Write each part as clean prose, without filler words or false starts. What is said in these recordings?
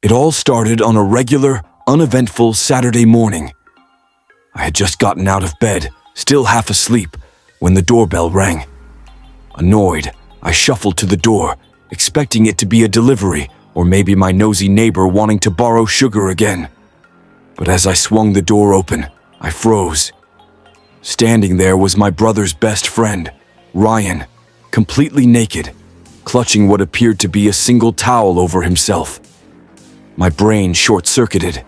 It all started on a regular, uneventful Saturday morning. I had just gotten out of bed, still half asleep, when the doorbell rang. Annoyed, I shuffled to the door, expecting it to be a delivery or maybe my nosy neighbor wanting to borrow sugar again. But as I swung the door open, I froze. Standing there was my brother's best friend, Ryan, completely naked, clutching what appeared to be a single towel over himself. My brain short-circuited.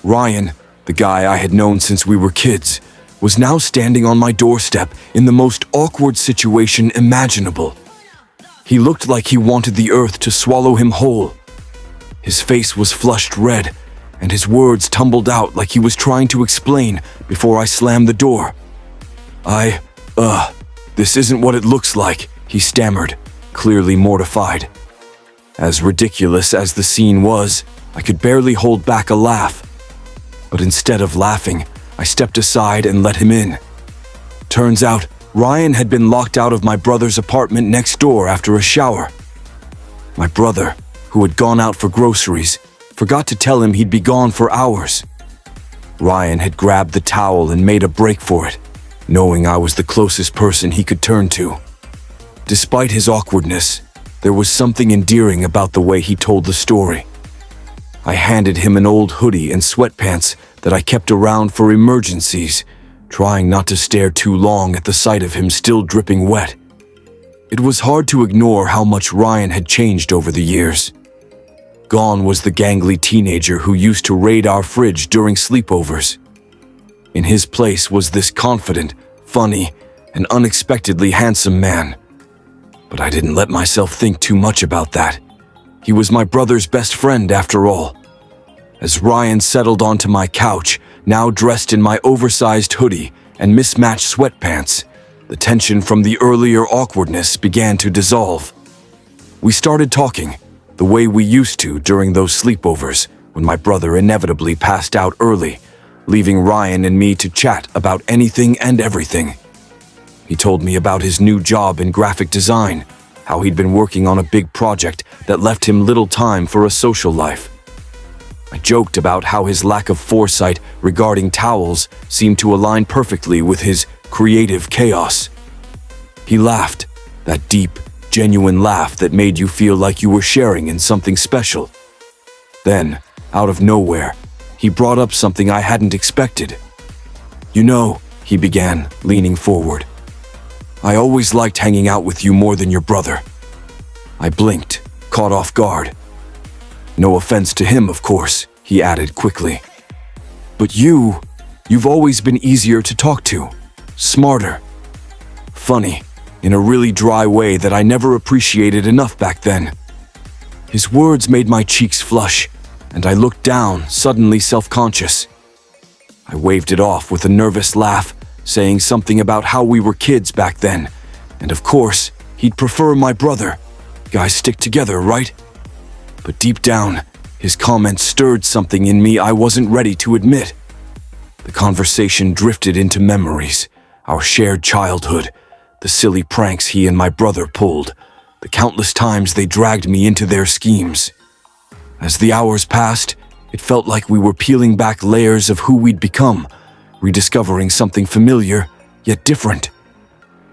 Ryan, the guy I had known since we were kids, was now standing on my doorstep in the most awkward situation imaginable. He looked like he wanted the earth to swallow him whole. His face was flushed red, and his words tumbled out like he was trying to explain before I slammed the door. This isn't what it looks like, he stammered, clearly mortified. As ridiculous as the scene was, I could barely hold back a laugh. But instead of laughing, I stepped aside and let him in. Turns out, Ryan had been locked out of my brother's apartment next door after a shower. My brother, who had gone out for groceries, forgot to tell him he'd be gone for hours. Ryan had grabbed the towel and made a break for it, knowing I was the closest person he could turn to. Despite his awkwardness, there was something endearing about the way he told the story. I handed him an old hoodie and sweatpants that I kept around for emergencies, trying not to stare too long at the sight of him still dripping wet. It was hard to ignore how much Ryan had changed over the years. Gone was the gangly teenager who used to raid our fridge during sleepovers. In his place was this confident, funny, and unexpectedly handsome man. But I didn't let myself think too much about that. He was my brother's best friend after all. As Ryan settled onto my couch, now dressed in my oversized hoodie and mismatched sweatpants, the tension from the earlier awkwardness began to dissolve. We started talking, the way we used to during those sleepovers when my brother inevitably passed out early, leaving Ryan and me to chat about anything and everything. He told me about his new job in graphic design, how he'd been working on a big project that left him little time for a social life. I joked about how his lack of foresight regarding towels seemed to align perfectly with his creative chaos. He laughed, that deep, genuine laugh that made you feel like you were sharing in something special. Then, out of nowhere, he brought up something I hadn't expected. "You know," he began, leaning forward, "I always liked hanging out with you more than your brother." I blinked, caught off guard. "No offense to him, of course," he added quickly. "But you've always been easier to talk to, smarter, funny, in a really dry way that I never appreciated enough back then." His words made my cheeks flush, and I looked down, suddenly self-conscious. I waved it off with a nervous laugh, saying something about how we were kids back then, and of course, he'd prefer my brother. Guys stick together, right? But deep down, his comments stirred something in me I wasn't ready to admit. The conversation drifted into memories, our shared childhood, the silly pranks he and my brother pulled, the countless times they dragged me into their schemes. As the hours passed, it felt like we were peeling back layers of who we'd become, rediscovering something familiar, yet different.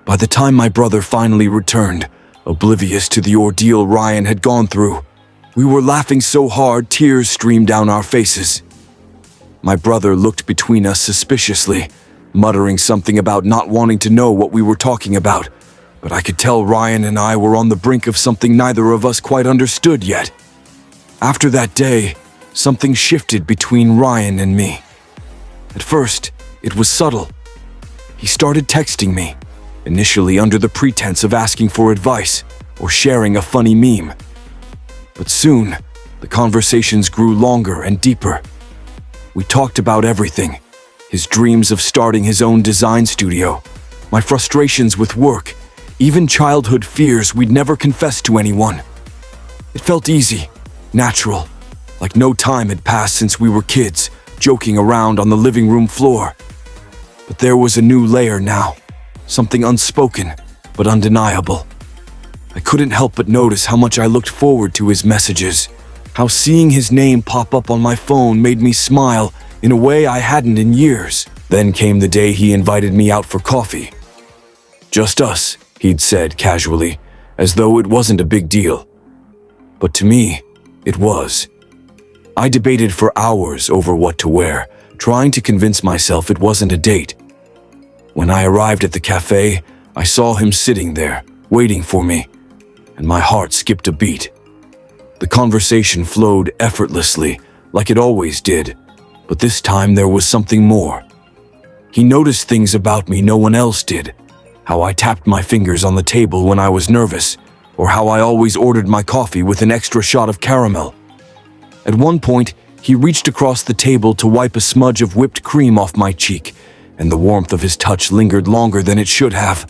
By the time my brother finally returned, oblivious to the ordeal Ryan had gone through, we were laughing so hard tears streamed down our faces. My brother looked between us suspiciously, muttering something about not wanting to know what we were talking about, but I could tell Ryan and I were on the brink of something neither of us quite understood yet. After that day, something shifted between Ryan and me. At first, it was subtle. He started texting me, initially under the pretense of asking for advice or sharing a funny meme. But soon, the conversations grew longer and deeper. We talked about everything: his dreams of starting his own design studio, my frustrations with work, even childhood fears we'd never confessed to anyone. It felt easy, natural, like no time had passed since we were kids, joking around on the living room floor. But there was a new layer now, something unspoken but undeniable. I couldn't help but notice how much I looked forward to his messages, how seeing his name pop up on my phone made me smile in a way I hadn't in years. Then came the day he invited me out for coffee. "Just us," he'd said casually, as though it wasn't a big deal. But to me, it was. I debated for hours over what to wear, trying to convince myself it wasn't a date. When I arrived at the cafe, I saw him sitting there, waiting for me, and my heart skipped a beat. The conversation flowed effortlessly, like it always did, but this time there was something more. He noticed things about me no one else did, how I tapped my fingers on the table when I was nervous, or how I always ordered my coffee with an extra shot of caramel. At one point, he reached across the table to wipe a smudge of whipped cream off my cheek, and the warmth of his touch lingered longer than it should have.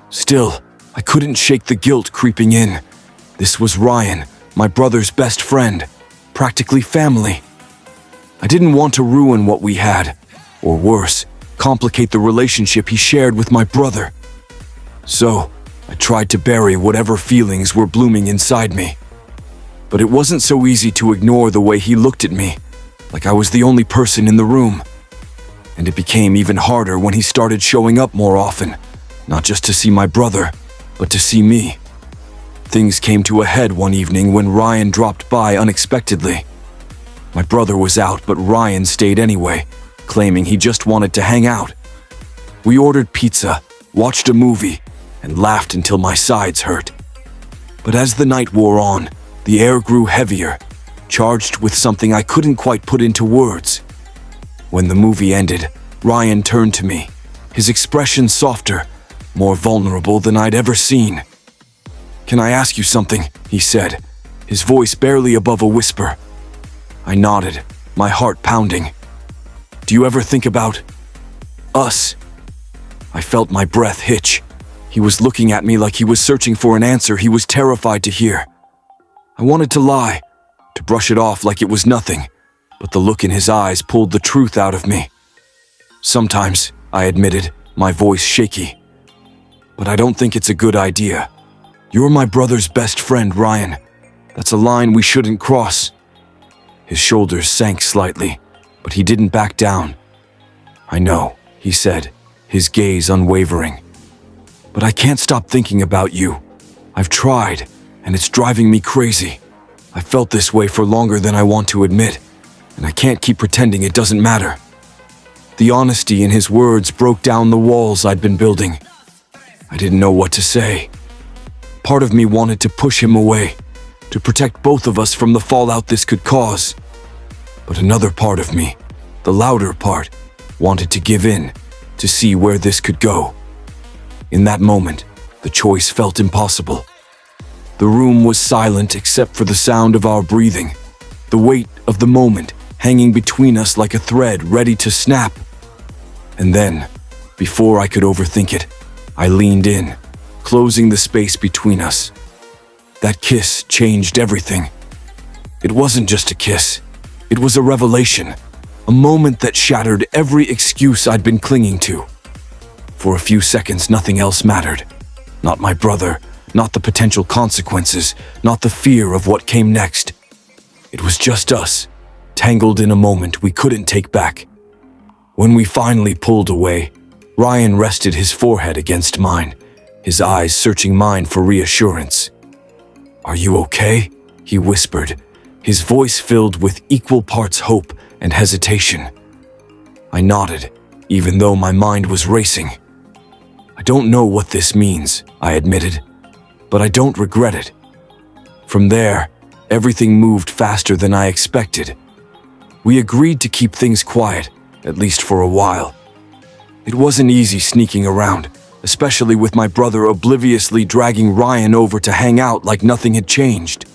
Still, I couldn't shake the guilt creeping in. This was Ryan, my brother's best friend, practically family. I didn't want to ruin what we had, or worse, complicate the relationship he shared with my brother. So, I tried to bury whatever feelings were blooming inside me. But it wasn't so easy to ignore the way he looked at me, like I was the only person in the room. And it became even harder when he started showing up more often, not just to see my brother, but to see me. Things came to a head one evening when Ryan dropped by unexpectedly. My brother was out, but Ryan stayed anyway, claiming he just wanted to hang out. We ordered pizza, watched a movie, and laughed until my sides hurt. But as the night wore on, the air grew heavier, charged with something I couldn't quite put into words. When the movie ended, Ryan turned to me, his expression softer, more vulnerable than I'd ever seen. "Can I ask you something?" he said, his voice barely above a whisper. I nodded, my heart pounding. "Do you ever think about us?" I felt my breath hitch. He was looking at me like he was searching for an answer he was terrified to hear. I wanted to lie, to brush it off like it was nothing, but the look in his eyes pulled the truth out of me. "Sometimes," I admitted, my voice shaky. "But I don't think it's a good idea. You're my brother's best friend, Ryan. That's a line we shouldn't cross." His shoulders sank slightly, but he didn't back down. "I know," he said, his gaze unwavering. "But I can't stop thinking about you. I've tried, and it's driving me crazy. I felt this way for longer than I want to admit, and I can't keep pretending it doesn't matter." The honesty in his words broke down the walls I'd been building. I didn't know what to say. Part of me wanted to push him away, to protect both of us from the fallout this could cause. But another part of me, the louder part, wanted to give in, to see where this could go. In that moment, the choice felt impossible. The room was silent except for the sound of our breathing, the weight of the moment hanging between us like a thread ready to snap. And then, before I could overthink it, I leaned in, closing the space between us. That kiss changed everything. It wasn't just a kiss. It was a revelation, a moment that shattered every excuse I'd been clinging to. For a few seconds, nothing else mattered. Not my brother, not the potential consequences, not the fear of what came next. It was just us, tangled in a moment we couldn't take back. When we finally pulled away, Ryan rested his forehead against mine, his eyes searching mine for reassurance. "Are you okay?" he whispered, his voice filled with equal parts hope and hesitation. I nodded, even though my mind was racing. "I don't know what this means," I admitted, "but I don't regret it." From there, everything moved faster than I expected. We agreed to keep things quiet, at least for a while. It wasn't easy sneaking around, especially with my brother obliviously dragging Ryan over to hang out like nothing had changed.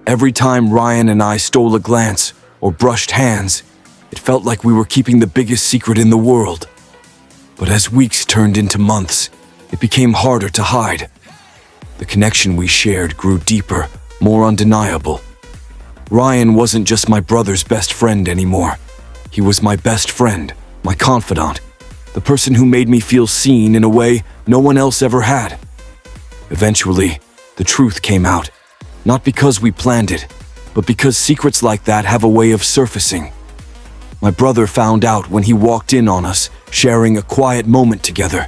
Every time Ryan and I stole a glance or brushed hands, it felt like we were keeping the biggest secret in the world. But as weeks turned into months, it became harder to hide. The connection we shared grew deeper, more undeniable. Ryan wasn't just my brother's best friend anymore. He was my best friend, my confidant, the person who made me feel seen in a way no one else ever had. Eventually, the truth came out, not because we planned it, but because secrets like that have a way of surfacing. My brother found out when he walked in on us, sharing a quiet moment together.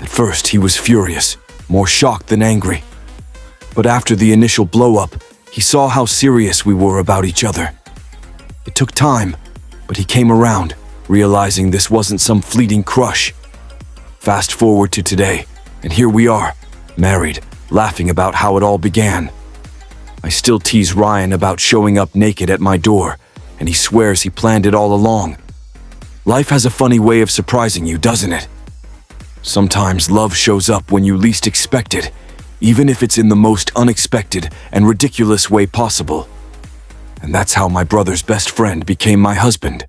At first, he was furious, more shocked than angry. But after the initial blow-up, he saw how serious we were about each other. It took time, but he came around, realizing this wasn't some fleeting crush. Fast forward to today, and here we are, married, laughing about how it all began. I still tease Ryan about showing up naked at my door, and he swears he planned it all along. Life has a funny way of surprising you, doesn't it? Sometimes love shows up when you least expect it, even if it's in the most unexpected and ridiculous way possible. And that's how my brother's best friend became my husband.